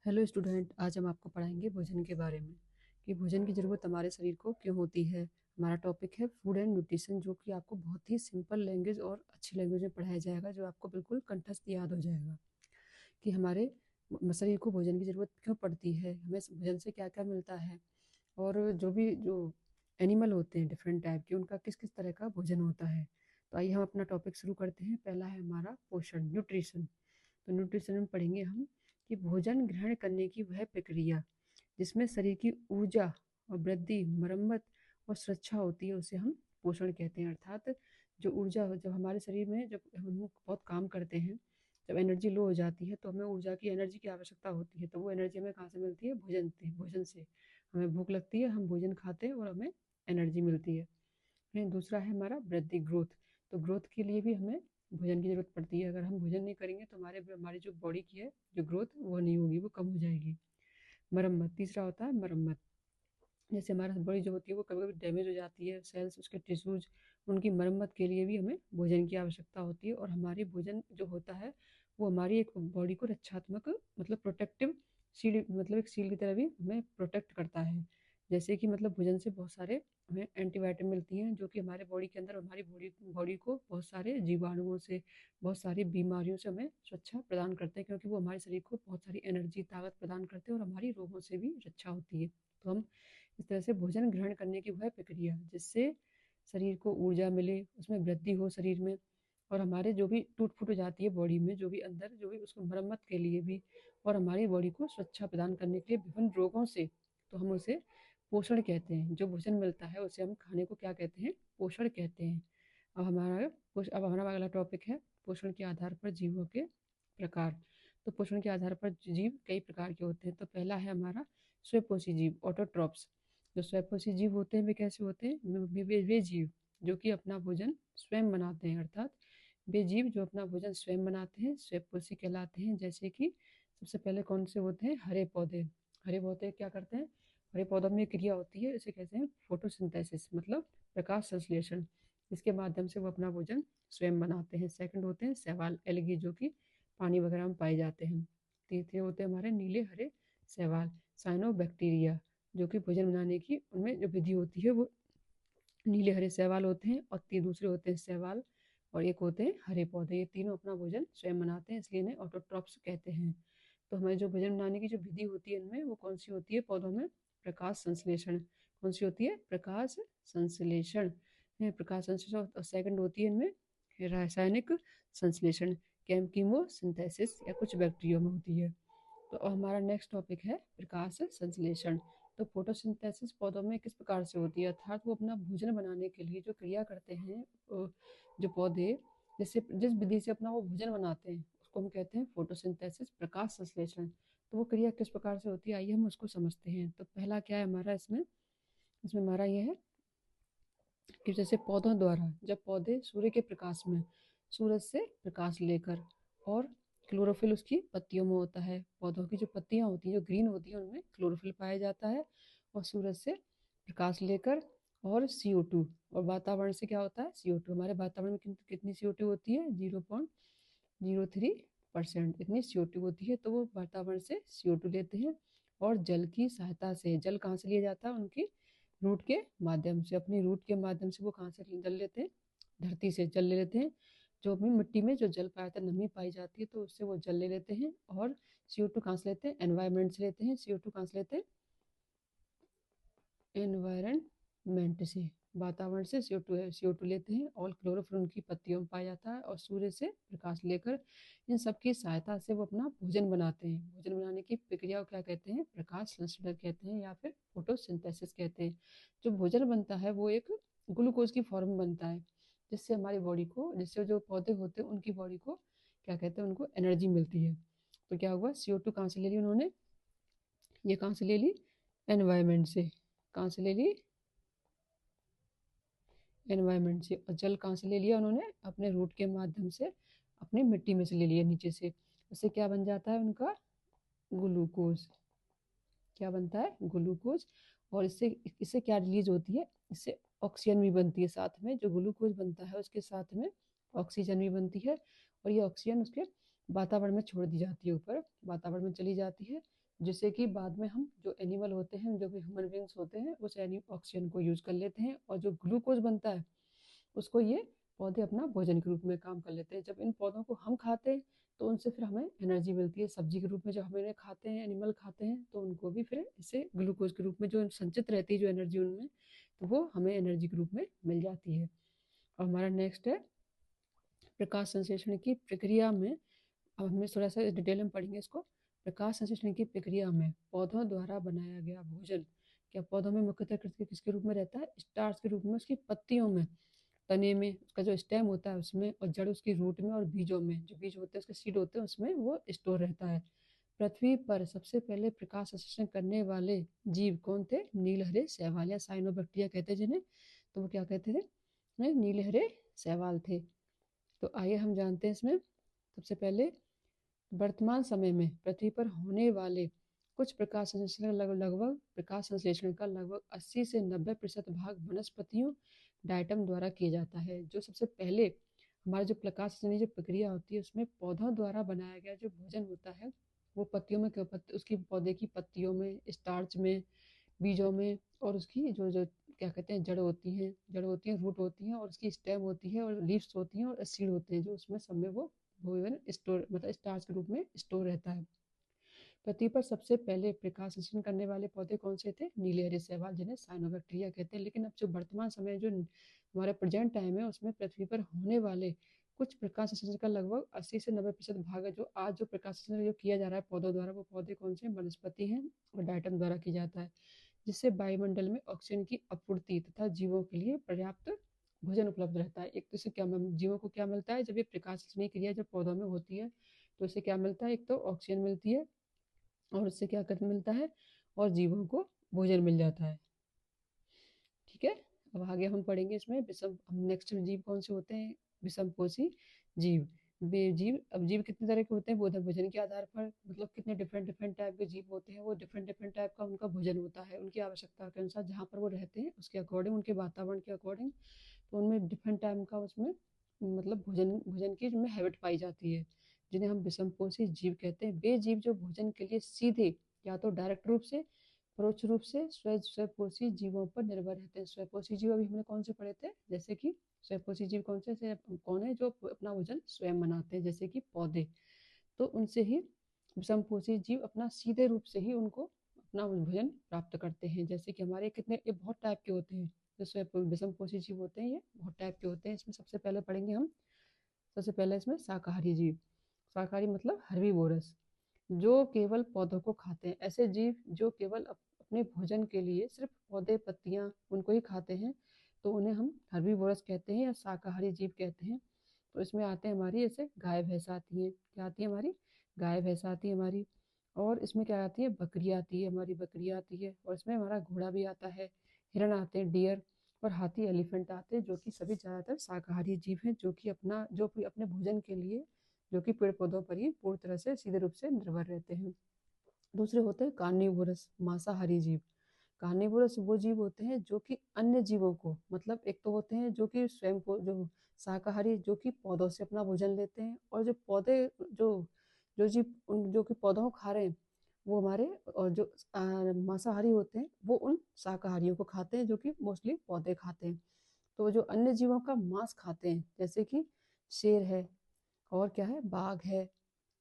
Hello student, आज हम आपको पढ़ाएंगे भोजन के बारे में कि भोजन की ज़रूरत हमारे शरीर को क्यों होती है। हमारा टॉपिक है फूड एंड न्यूट्रिशन, जो कि आपको बहुत ही सिंपल लैंग्वेज और अच्छी लैंग्वेज में पढ़ाया जाएगा, जो आपको बिल्कुल कंठस्थ याद हो जाएगा कि हमारे शरीर को भोजन की ज़रूरत क्यों पड़ती है, हमें भोजन से क्या क्या मिलता है, और जो एनिमल होते हैं डिफरेंट टाइप के, उनका किस किस तरह का भोजन होता है। तो आइए हम अपना टॉपिक शुरू करते हैं। पहला है हमारा पोषण, न्यूट्रिशन। तो न्यूट्रिशन में पढ़ेंगे हम कि भोजन ग्रहण करने की वह प्रक्रिया जिसमें शरीर की ऊर्जा और वृद्धि, मरम्मत और सुरक्षा होती है, उसे हम पोषण कहते हैं। अर्थात जो ऊर्जा जब हमारे शरीर में, जब हम बहुत काम करते हैं, जब एनर्जी लो हो जाती है तो हमें ऊर्जा की, एनर्जी की आवश्यकता होती है। तो वो एनर्जी हमें कहाँ से मिलती है? भोजन से। हमें भूख लगती है, हम भोजन खाते हैं और हमें एनर्जी मिलती है। दूसरा है हमारा वृद्धि, ग्रोथ। तो ग्रोथ के लिए भी हमें भोजन की जरूरत पड़ती है। अगर हम भोजन नहीं करेंगे तो हमारी जो बॉडी की है जो ग्रोथ, वो नहीं होगी, वो कम हो जाएगी। मरम्मत, तीसरा होता है मरम्मत। जैसे हमारा बॉडी जो होती है वो कभी कभी डैमेज हो जाती है, सेल्स, उसके टिश्यूज, उनकी मरम्मत के लिए भी हमें भोजन की आवश्यकता होती है। और हमारी भोजन जो होता है वो हमारी एक बॉडी को रक्षात्मक, मतलब प्रोटेक्टिव शील्ड, मतलब एक शील्ड की तरह भी हमें प्रोटेक्ट करता है। जैसे कि मतलब भोजन से बहुत सारे हमें एंटीबायोटिक मिलती हैं, जो कि हमारे बॉडी के अंदर, हमारी बॉडी को बहुत सारे जीवाणुओं से, बहुत सारी बीमारियों से हमें सुरक्षा प्रदान करते हैं, क्योंकि वो हमारे शरीर को बहुत सारी एनर्जी, ताकत प्रदान करते हैं और हमारी रोगों से भी रक्षा होती है। तो हम इस तरह से भोजन ग्रहण करने की वह प्रक्रिया जिससे शरीर को ऊर्जा मिले, उसमें वृद्धि हो शरीर में, और हमारे जो भी टूट फूट हो जाती है बॉडी में, जो भी अंदर, जो भी उसको मरम्मत के लिए भी, और हमारी बॉडी को सुरक्षा प्रदान करने के लिए विभिन्न रोगों से, तो हम उसे पोषण कहते हैं। जो भोजन मिलता है उसे हम खाने को क्या कहते हैं? पोषण कहते हैं। अब हमारा अगला टॉपिक है पोषण के आधार पर जीवों के प्रकार। तो पोषण के आधार पर जीव कई प्रकार के होते हैं। तो पहला है हमारा स्वपोषी जीव, ऑटोट्रॉप्स। जो स्वपोषी जीव होते हैं वे कैसे होते हैं? वे जीव जो कि अपना भोजन स्वयं बनाते हैं। अर्थात वे जीव जो अपना भोजन स्वयं बनाते हैं स्वपोषी कहलाते हैं। जैसे कि सबसे पहले कौन से होते हैं? हरे पौधे। हरे पौधे क्या करते हैं? हरे पौधों में क्रिया होती है, इसे कहते हैं फोटोसिंथेसिस, मतलब प्रकाश संश्लेषण। इसके माध्यम से वो अपना भोजन स्वयं बनाते हैं। सेकंड होते हैं शैवाल, एल्गी, जो कि पानी वगैरह में पाए जाते हैं। तीसरे होते हैं हमारे नीले हरे शैवाल, साइनोबैक्टीरिया, जो कि भोजन बनाने की उनमें जो विधि होती है वो नीले हरे शैवाल होते हैं। और तीन दूसरे होते हैं शैवाल, और एक होते हैं हरे पौधे। ये तीनों अपना भोजन स्वयं बनाते हैं, इसलिए इन्हें ऑटोट्रॉप्स कहते हैं। तो हमें जो भोजन बनाने की जो विधि होती है इनमें, वो कौन सी होती है? पौधों में प्रकाश संश्लेषण। कौन सी होती है? प्रकाश संश्लेषण है, प्रकाश संश्लेषण। और सेकंड होती है इनमें रासायनिक संश्लेषण, केमोसिंथेसिस, या कुछ बैक्टीरिया में होती है। तो हमारा नेक्स्ट टॉपिक है प्रकाश संश्लेषण। तो फोटोसिंथेसिस पौधों में किस प्रकार से होती है? अर्थात वो अपना भोजन बनाने के लिए जो क्रिया करते हैं, जो पौधे जिससे, जिस विधि से अपना वो भोजन बनाते हैं, उसको हम कहते हैं फोटोसिंथेसिस, प्रकाश संश्लेषण। तो वो क्रिया किस प्रकार से होती है, आइए हम उसको समझते हैं। तो पहला क्या है हमारा इसमें? इसमें हमारा ये है कि जैसे पौधों द्वारा, जब पौधे सूर्य के प्रकाश में, सूरज से प्रकाश लेकर, और क्लोरोफिल उसकी पत्तियों में होता है। पौधों की जो पत्तियां होती हैं, जो ग्रीन होती हैं, उनमें क्लोरोफिल पाया जाता है। और सूरज से प्रकाश लेकर, और CO2, और वातावरण से क्या होता है? CO2। हमारे वातावरण में कितनी CO2 होती है? 0.03% इतनी CO2 होती है। तो वो वातावरण से CO2 लेते हैं, और जल की सहायता से, जल कहाँ से लिया जाता है? उनकी रूट के माध्यम से, अपनी रूट के माध्यम से वो कहाँ से जल लेते हैं? धरती से जल ले लेते हैं। जो अपनी मिट्टी में जो जल पाया था, नमी पाई जाती है, तो उससे वो जल ले लेते हैं। और CO2 कहाँ से लेते हैं? एनवायरमेंट से लेते हैं। CO2 कहाँ से लेते हैं? एनवायरमेंट से, वातावरण से CO2 लेते हैं। और क्लोरोफिल उनकी पत्तियों में पाया जाता है, और सूर्य से प्रकाश लेकर, इन सब की सहायता से वो अपना भोजन बनाते हैं। भोजन बनाने की प्रक्रिया को क्या कहते हैं? प्रकाश संश्लेषण कहते हैं, या फिर फोटोसिंथेसिस कहते हैं। जो भोजन बनता है वो एक ग्लूकोज की फॉर्म में बनता है, जिससे हमारी बॉडी को, जिससे जो पौधे होते हैं उनकी बॉडी को क्या कहते हैं? उनको एनर्जी मिलती है। तो क्या हुआ? CO2 कहाँ से ले ली उन्होंने? ये कहाँ से ले ली? एनवायरमेंट से। कहाँ से ले ली? एनवायरमेंट से। और जल कहाँ से ले लिया उन्होंने? अपने रूट के माध्यम से, अपनी मिट्टी में से ले लिया, नीचे से। इससे क्या बन जाता है उनका? ग्लूकोज। क्या बनता है? ग्लूकोज। और इससे इससे क्या रिलीज होती है? इससे ऑक्सीजन भी बनती है साथ में। जो ग्लूकोज बनता है उसके साथ में ऑक्सीजन भी बनती है, और ये ऑक्सीजन उसके वातावरण में छोड़ दी जाती है, ऊपर वातावरण में चली जाती है। जिससे कि बाद में हम जो एनिमल होते हैं, जो भी ह्यूमन बींग्स होते हैं, उस ऑक्सीजन को यूज कर लेते हैं, और जो ग्लूकोज बनता है उसको ये पौधे अपना भोजन के रूप में काम कर लेते हैं। जब इन पौधों को हम खाते हैं तो उनसे फिर हमें एनर्जी मिलती है सब्जी के रूप में। जब हम इन्हें खाते हैं, एनिमल खाते हैं, तो उनको भी फिर इससे ग्लूकोज के रूप में जो संचित रहती है जो एनर्जी उनमें, तो वो हमें एनर्जी के रूप में मिल जाती है। और हमारा नेक्स्ट है प्रकाश संश्लेषण की प्रक्रिया में। अब हमें थोड़ा सा डिटेल में पढ़ेंगे इसको। प्रकाश संश्लेषण की प्रक्रिया में पौधों द्वारा बनाया गया भोजन, क्या पौधों में मुख्यतः किसके रूप में रहता है? स्टार्च के रूप में, उसकी पत्तियों में, तने में, उसका जो स्टेम होता है उसमें, और जड़ उसकी रूट में, और बीजों में, जो बीज होते हैं उसके सीड होते हैं उसमें वो स्टोर रहता है। पृथ्वी पर सबसे पहले प्रकाश संश्लेषण करने वाले जीव कौन थे? नीलहरे शैवाल या साइनोबैक्टीरिया कहते हैं जिन्हें। तो वो क्या कहते थे? नीलहरे शैवाल थे। तो आइए हम जानते हैं इसमें। सबसे पहले, वर्तमान समय में पृथ्वी पर होने वाले कुछ प्रकाश संश्लेषण का लगभग 80 से 90% भाग वनस्पतियों डाइटम द्वारा किया जाता है। जो सबसे पहले हमारा जो प्रकाश संश्लेषण जो प्रक्रिया होती है उसमें पौधों द्वारा बनाया गया जो भोजन होता है वो पत्तियों में, उसकी पौधे की पत्तियों में, स्टार्च में, बीजों में, और उसकी जो जो क्या कहते हैं जड़ होती हैं, रूट होती हैं, और उसकी स्टेम होती है, और लीव्स होती हैं, और सीड होते हैं, जो उसमें सब में वो भोजन स्टोर, मतलब स्टार्च के रूप में स्टोर रहता है। पृथ्वी पर सबसे पहले प्रकाश संश्लेषण करने वाले पौधे कौन से थे? नीलहरे शैवाल, जिन्हें साइनोबैक्टीरिया कहते हैं। लेकिन अब जो वर्तमान समय जो हमारा प्रेजेंट टाइम है उसमें पृथ्वी पर होने वाले कुछ प्रकाश संश्लेषण का लगभग 80 से 90% भाग है जो आज जो प्रकाश संश्लेषण जो किया जा रहा है पौधों द्वारा, वो पौधे कौन से? वनस्पति हैं, और डाइटम द्वारा किया जाता है, जिससे वायुमंडल में ऑक्सीजन की आपूर्ति तथा जीवों के लिए पर्याप्त भोजन उपलब्ध रहता है। एक तो इससे क्या जीवों को क्या मिलता है? जब ये प्रकाश संश्लेषण की क्रिया जब पौधों में होती है तो इससे क्या मिलता है? एक तो ऑक्सीजन मिलती है, और उससे क्या कर मिलता है? और जीवों को भोजन मिल जाता है। ठीक है। अब आगे हम पढ़ेंगे इसमें विषम, हम नेक्स्ट जीव कौन से होते हैं? विषमपोषी जीव। जीव, अब जीव कितने तरह के होते हैं? भोजन के आधार पर, मतलब कितने डिफरेंट डिफरेंट टाइप के जीव होते हैं, वो डिफरेंट डिफरेंट टाइप का उनका भोजन होता है, उनकी आवश्यकता के अनुसार जहाँ पर वो रहते हैं उसके अकॉर्डिंग, उनके वातावरण के अकॉर्डिंग, तो उनमें डिफरेंट टाइम का उसमें मतलब भोजन भोजन की उनमें हैबिट पाई जाती है, जिन्हें हम विषमपोषी जीव कहते हैं। वे जीव जो भोजन के लिए सीधे या तो डायरेक्ट रूप से, परोक्ष रूप से स्वपोषी जीवों पर निर्भर रहते हैं। स्वपोषी जीव अभी हमने कौन से पढ़े थे? जैसे कि स्वपोषी जीव कौन से कौन है? जो अपना भोजन स्वयं बनाते हैं, जैसे कि पौधे। तो उनसे ही विषमपोषी जीव अपना सीधे रूप से ही उनको अपना भोजन प्राप्त करते हैं। जैसे कि हमारे कितने, ये बहुत टाइप के होते हैं जो विषमपोषी जीव होते हैं, ये बहुत टाइप के होते हैं। इसमें सबसे पहले पढ़ेंगे हम, सबसे पहले इसमें शाकाहारी जीव। शाकाहारी मतलब हर्बीवोरस, जो केवल पौधों को खाते हैं। ऐसे जीव जो केवल अपने भोजन के लिए सिर्फ पौधे पत्तियां उनको ही खाते हैं, तो उन्हें हम हर्बीवोरस कहते हैं या शाकाहारी जीव कहते हैं। तो इसमें आते हैं हमारी, जैसे गाय भैंस आती है, क्या आती है हमारी? गाय भैंस आती है हमारी। और इसमें क्या आती है? बकरी आती है हमारी, बकरी आती है। और इसमें हमारा घोड़ा भी आता है, हिरण आते हैं, डियर, और हाथी, एलिफेंट आते हैं, जो कि सभी ज़्यादातर शाकाहारी जीव हैं, जो कि अपने भोजन के लिए, जो कि पेड़ पौधों पर ही पूरी तरह से सीधे रूप से निर्भर रहते हैं। दूसरे होते हैं कार्निवोरस, मांसाहारी जीव। कार्निवोरस वो जीव होते हैं जो कि अन्य जीवों को, मतलब एक तो होते हैं जो कि स्वयं को, जो शाकाहारी, जो कि पौधों से अपना भोजन लेते हैं, और जो पौधे, जो जो जीव जो कि पौधों को खा रहे हैं, वो हमारे, और जो मांसाहारी होते हैं वो उन शाकाहारियों को खाते हैं जो कि मोस्टली पौधे खाते हैं। तो जो अन्य जीवों का मांस खाते हैं, जैसे कि शेर है, और क्या है? बाघ है,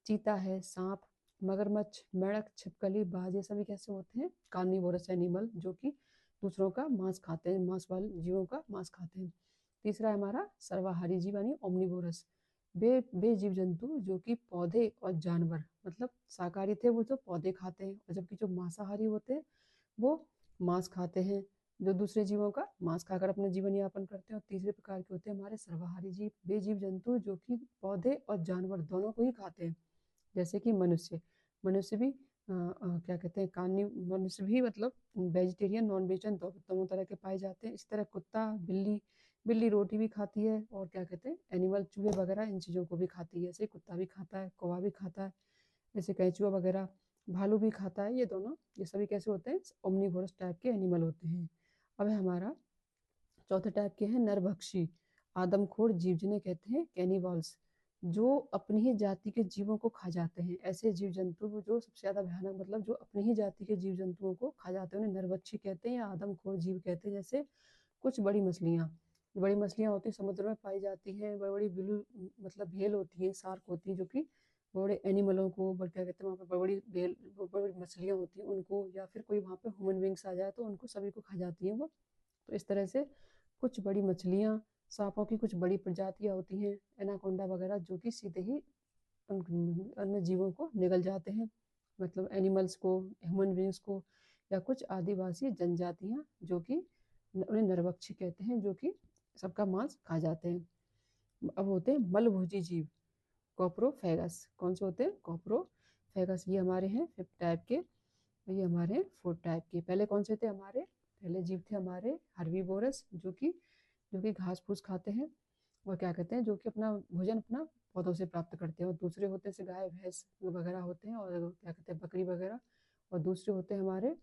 चीता है, सांप, मगरमच्छ, मेंढक, छिपकली, बाज, ये सभी कैसे होते हैं? कार्निवोरस एनिमल, जो कि दूसरों का मांस खाते हैं, मांस वाले जीवों का मांस खाते हैं। तीसरा है हमारा सर्वाहारी जीव यानी ओमनिवोरस। वे जीव जंतु जो कि पौधे और जानवर, मतलब शाकाहारी थे वो जो पौधे खाते हैं, और जबकि जो मांसाहारी होते हैं वो मांस खाते हैं, जो दूसरे जीवों का मांस खाकर अपना जीवन यापन करते हैं। और तीसरे प्रकार के होते हैं हमारे सर्वाहारी जीव, वे जीव जंतु जो कि पौधे और जानवर दोनों को ही खाते हैं, जैसे कि मनुष्य। मनुष्य भी क्या कहते हैं, कानी मनुष्य भी मतलब वेजिटेरियन नॉन वेजिटेरियन दोनों तरह के पाए जाते हैं। इस तरह कुत्ता, बिल्ली, बिल्ली रोटी भी खाती है, और क्या कहते हैं, एनिमल, चूहे वगैरह, इन चीज़ों को भी खाती है। जैसे कुत्ता भी खाता है, कौवा भी खाता है, जैसे कैचुआ वगैरह, भालू भी खाता है। ये दोनों, ये सभी कैसे होते हैं? ओमनिवोरस टाइप के एनिमल होते हैं। अब है हमारा चौथे टाइप के हैं नरभक्षी, आदमखोर जीव, जिन्हें कहते हैं कैनिबल्स। जो अपनी ही जाति के जीवों को खा जाते हैं। ऐसे जीव जंतु जो सबसे ज़्यादा भयानक, मतलब जो अपनी ही जाति के जीव जंतुओं को खा जाते हैं, उन्हें नरभक्षी कहते हैं या आदमखोर जीव कहते हैं। जैसे कुछ बड़ी मछलियाँ होती हैं, समुद्र में पाई जाती हैं। बड़ी बड़ी ब्लू, मतलब व्हेल होती हैं, शार्क होती हैं, जो कि बड़े एनिमलों को, क्या कहते हैं, वहाँ पे बड़ी बड़ी व्हेल, बड़ी बड़ी मछलियाँ होती हैं उनको, या फिर कोई वहाँ पे ह्यूमन बींग्स आ जाए तो उनको सभी को खा जाती हैं वो। तो इस तरह से कुछ बड़ी मछलियाँ, सांपों की कुछ बड़ी प्रजातियाँ होती हैं, एनाकोंडा वगैरह, जो कि सीधे ही अन्य जीवों को निगल जाते हैं, मतलब एनिमल्स को, ह्यूमन बींग्स को, या कुछ आदिवासी जनजातियाँ जो कि उन्हें नरभक्षी कहते हैं, जो कि सबका मांस खा जाते हैं। अब होते हैं मलभोजी जीव, कॉप्रोफेगस। कौन से होते हैं? कॉप्रोफेगस। ये हमारे हैं 5th टाइप के, ये हमारे हैं 4th टाइप के। पहले कौन से थे हमारे? पहले जीव थे हमारे हर्बीवोरस, जो कि घास फूस खाते हैं, और क्या कहते हैं, जो कि अपना भोजन अपना पौधों से प्राप्त करते हैं। और दूसरे होते हैं जैसे गाय भैंस वगैरह होते हैं, और क्या कहते हैं, बकरी वगैरह। और दूसरे होते हैं हमारे,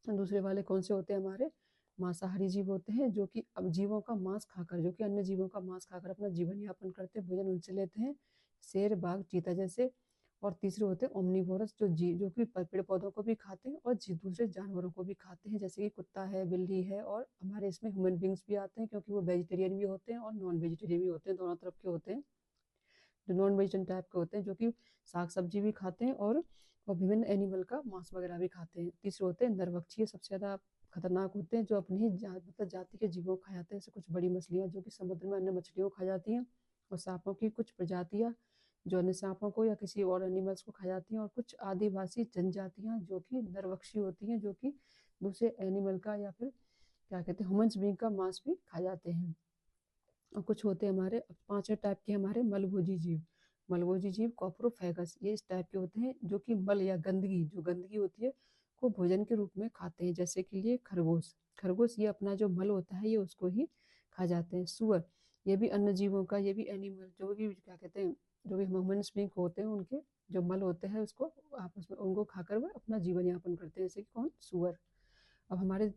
दूसरे वाले कौन से होते हैं हमारे? मांसाहारी जीव होते हैं, जो कि अब जीवों का मांस खाकर, जो कि अन्य जीवों का मांस खाकर अपना जीवन यापन करते हैं, भोजन उनसे लेते हैं, शेर, बाघ, चीता जैसे। और तीसरे होते हैं ओमनीवोरस, जो कि पेड़ पौधों को भी खाते हैं और दूसरे जानवरों को भी खाते हैं, जैसे कि कुत्ता है, बिल्ली है, और हमारे इसमें ह्यूमन बींग्स भी आते हैं, क्योंकि वो वेजिटेरियन भी होते हैं और नॉन वेजिटेरियन भी होते हैं, दोनों तरफ के होते हैं। जो नॉन वेजिटेरियन टाइप के होते हैं, जो कि साग सब्जी भी खाते हैं और विभिन्न एनिमल का मांस वगैरह भी खाते हैं। तीसरे होते हैं नरभक्षी, सबसे ज़्यादा खतरनाक होते हैं, जो अपनी ही मतलब जाति के जीवों को खा जाते हैं। जैसे कुछ बड़ी मछलियाँ जो कि समुद्र में अन्य मछलियों को खा जाती हैं, और सांपों की कुछ प्रजातियाँ जो अन्य सांपों को या किसी और एनिमल्स को खा जाती हैं, और कुछ आदिवासी जनजातियाँ जो कि नरभक्षी होती हैं, जो कि दूसरे एनिमल का या फिर क्या कहते हैं, ह्यूमन्स बीइंग का मांस भी खा जाते हैं। और कुछ होते हैं हमारे 5वें टाइप के हमारे मलभोजी जीव। मलभोजी जीव कॉप्रोफेगस, ये इस टाइप के होते हैं, जो कि मल या गंदगी, जो गंदगी होती है, को भोजन के रूप में खाते हैं। जैसे कि लिए खरगोश, खरगोश ये अपना जो मल होता है ये उसको ही खा जाते हैं। सुअर, ये भी अन्य जीवों का, ये भी एनिमल, जो भी क्या कहते हैं, जो भी ह्यूमन्स बीइंग होते हैं, उनके जो मल होते हैं उसको आपस में उनको खाकर वह अपना जीवन यापन करते हैं, जैसे कि कौन? सुअर। अब हमारे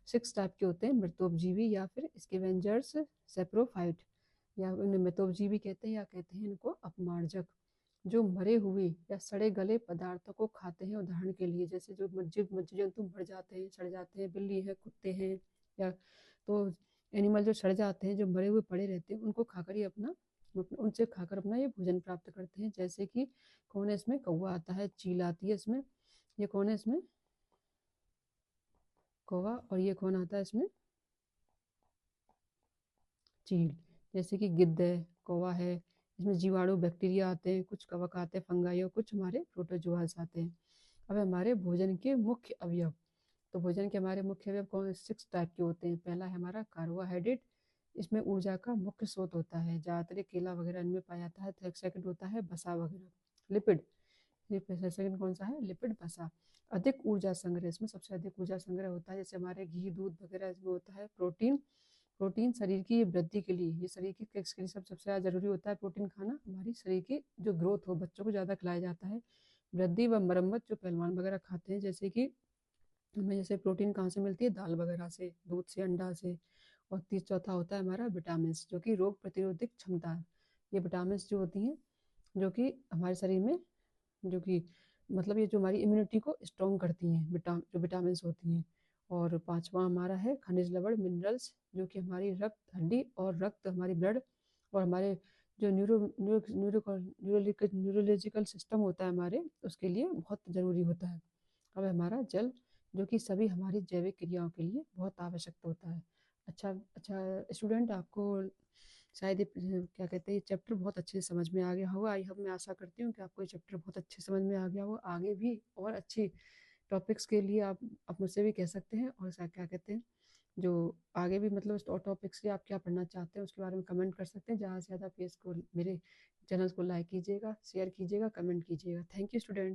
6 टाइप के होते हैं मृतोपजीवी या फिर स्कैवेंजर्स, सेप्रोफाइट, या उन्हें मृतोपजीवी कहते हैं, या कहते हैं इनको अपमार्जक, जो मरे हुए या सड़े गले पदार्थों को खाते हैं। उदाहरण के लिए जैसे जो जीव जंतु मर जाते हैं, सड़ जाते हैं, बिल्ली है, कुत्ते हैं, या तो एनिमल जो सड़ जाते हैं, जो मरे हुए पड़े रहते हैं, उनको खाकर ही उनसे खाकर अपना ये भोजन प्राप्त करते हैं। जैसे कि कौन है इसमें? कौवा आता है, चील आती है इसमें, ये कौन है इसमें? कौवा। और ये कौन आता है इसमें? चील। जैसे कि गिद्ध है, कौवा है, इसमें जीवाणु बैक्टीरिया आते हैं, कुछ कवक आते हैं, फंगाई, और कुछ हमारे प्रोटोजोआस आते हैं। अब हमारे भोजन के मुख्य अवयव, तो भोजन के हमारे मुख्य अवयव कौन? 6 टाइप के होते हैं। पहला है हमारा कार्बोहाइड्रेट, इसमें ऊर्जा का मुख्य स्रोत होता है, ज़्यादातर केला वगैरह इनमें पाया जाता है। सेकंड होता है वसा वगैरह, लिपिड, ये सेकंड कौन सा है? लिपिड, वसा। अधिक ऊर्जा संग्रह, इसमें सबसे अधिक ऊर्जा संग्रह होता है, जैसे हमारे घी, दूध वगैरह, इसमें होता है प्रोटीन। प्रोटीन शरीर की वृद्धि के लिए, ये शरीर की के लिए सबसे ज़्यादा जरूरी होता है प्रोटीन खाना। हमारी शरीर की जो ग्रोथ हो, बच्चों को ज़्यादा खिलाया जाता है। वृद्धि व मरम्मत, जो पहलवान वगैरह खाते हैं, जैसे कि हमें जैसे प्रोटीन कहाँ से मिलती है? दाल वगैरह से, दूध से, अंडा से। और चौथा होता है हमारा विटामिन, जो कि रोग प्रतिरोधक क्षमता है। ये विटामिन जो होती हैं, जो कि हमारे शरीर में, जो कि मतलब ये जो हमारी इम्यूनिटी को स्ट्रॉन्ग करती हैं, जो विटामिन होती हैं। और पांचवा हमारा है खनिज लवण, मिनरल्स, जो कि हमारी रक्त, हड्डी और रक्त, हमारी ब्लड, और हमारे जो न्यूरोलॉजिकल सिस्टम होता है हमारे, उसके लिए बहुत ज़रूरी होता है। अब हमारा जल, जो कि सभी हमारी जैविक क्रियाओं के लिए बहुत आवश्यक होता है। अच्छा अच्छा स्टूडेंट, आपको शायद ये क्या कहते हैं, ये चैप्टर बहुत अच्छे से समझ में आ गया होगा। आई होप, मैं आशा करती हूँ कि आपको ये चैप्टर बहुत अच्छे समझ में आ गया हो। आगे भी और अच्छी टॉपिक्स के लिए आप मुझसे भी कह सकते हैं, और क्या कहते हैं, जो आगे भी मतलब और टॉपिक्स से आप क्या पढ़ना चाहते हैं उसके बारे में कमेंट कर सकते हैं। ज़्यादा से ज़्यादा पेज को, मेरे चैनल को लाइक कीजिएगा, शेयर कीजिएगा, कमेंट कीजिएगा। Thank you student.